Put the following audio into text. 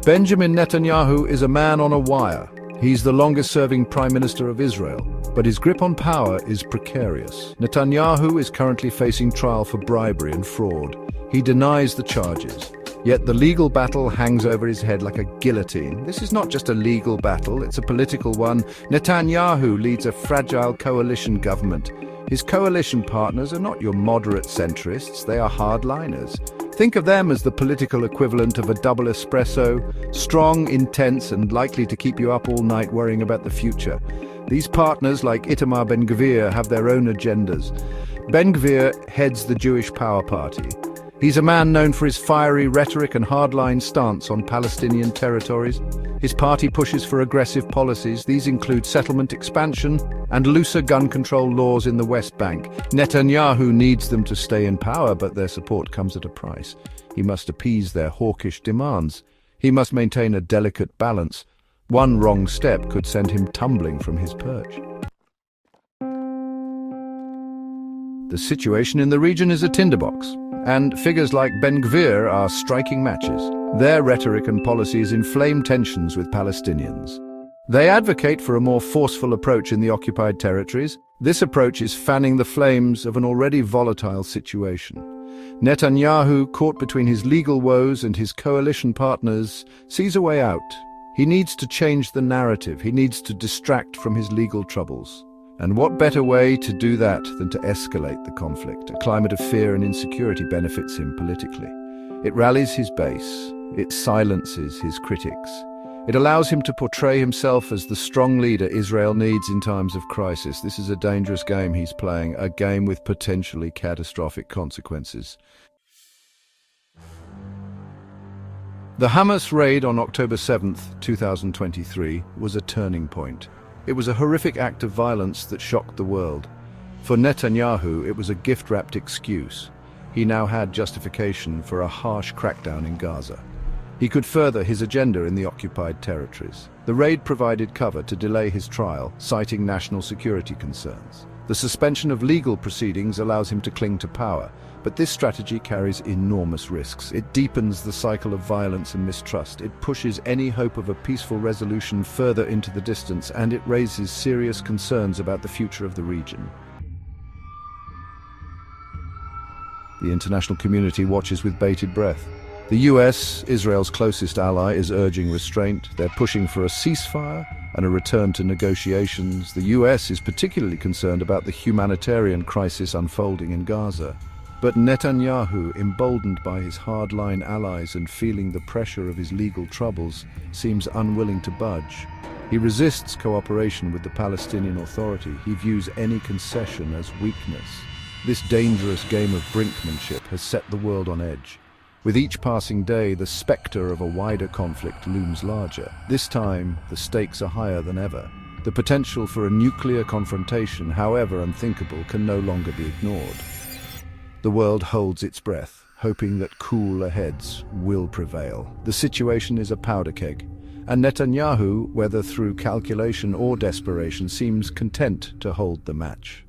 Benjamin Netanyahu is a man on a wire. He's the longest-serving Prime Minister of Israel, but his grip on power is precarious. Netanyahu is currently facing trial for bribery and fraud. He denies the charges, yet the legal battle hangs over his head like a guillotine. This is not just a legal battle, it's a political one. Netanyahu leads a fragile coalition government. His coalition partners are not your moderate centrists, they are hardliners. Think of them as the political equivalent of a double espresso, strong, intense, and likely to keep you up all night worrying about the future. These partners, like Itamar Ben-Gvir, have their own agendas. Ben-Gvir heads the Jewish Power Party. He's a man known for his fiery rhetoric and hardline stance on Palestinian territories. His party pushes for aggressive policies. These include settlement expansion and looser gun control laws in the West Bank. Netanyahu needs them to stay in power, but their support comes at a price. He must appease their hawkish demands. He must maintain a delicate balance. One wrong step could send him tumbling from his perch. The situation in the region is a tinderbox, and figures like Ben-Gvir are striking matches. Their rhetoric and policies inflame tensions with Palestinians. They advocate for a more forceful approach in the occupied territories. This approach is fanning the flames of an already volatile situation. Netanyahu, caught between his legal woes and his coalition partners, sees a way out. He needs to change the narrative. He needs to distract from his legal troubles. And what better way to do that than to escalate the conflict? A climate of fear and insecurity benefits him politically. It rallies his base. It silences his critics. It allows him to portray himself as the strong leader Israel needs in times of crisis. This is a dangerous game he's playing, a game with potentially catastrophic consequences. The Hamas raid on October 7, 2023, was a turning point. It was a horrific act of violence that shocked the world. For Netanyahu, it was a gift-wrapped excuse. He now had justification for a harsh crackdown in Gaza. He could further his agenda in the occupied territories. The raid provided cover to delay his trial, citing national security concerns. The suspension of legal proceedings allows him to cling to power, but this strategy carries enormous risks. It deepens the cycle of violence and mistrust. It pushes any hope of a peaceful resolution further into the distance, and it raises serious concerns about the future of the region. The international community watches with bated breath. The US, Israel's closest ally, is urging restraint. They're pushing for a ceasefire and a return to negotiations. The US is particularly concerned about the humanitarian crisis unfolding in Gaza. But Netanyahu, emboldened by his hardline allies and feeling the pressure of his legal troubles, seems unwilling to budge. He resists cooperation with the Palestinian Authority. He views any concession as weakness. This dangerous game of brinkmanship has set the world on edge. With each passing day, the specter of a wider conflict looms larger. This time, the stakes are higher than ever. The potential for a nuclear confrontation, however unthinkable, can no longer be ignored. The world holds its breath, hoping that cooler heads will prevail. The situation is a powder keg, and Netanyahu, whether through calculation or desperation, seems content to hold the match.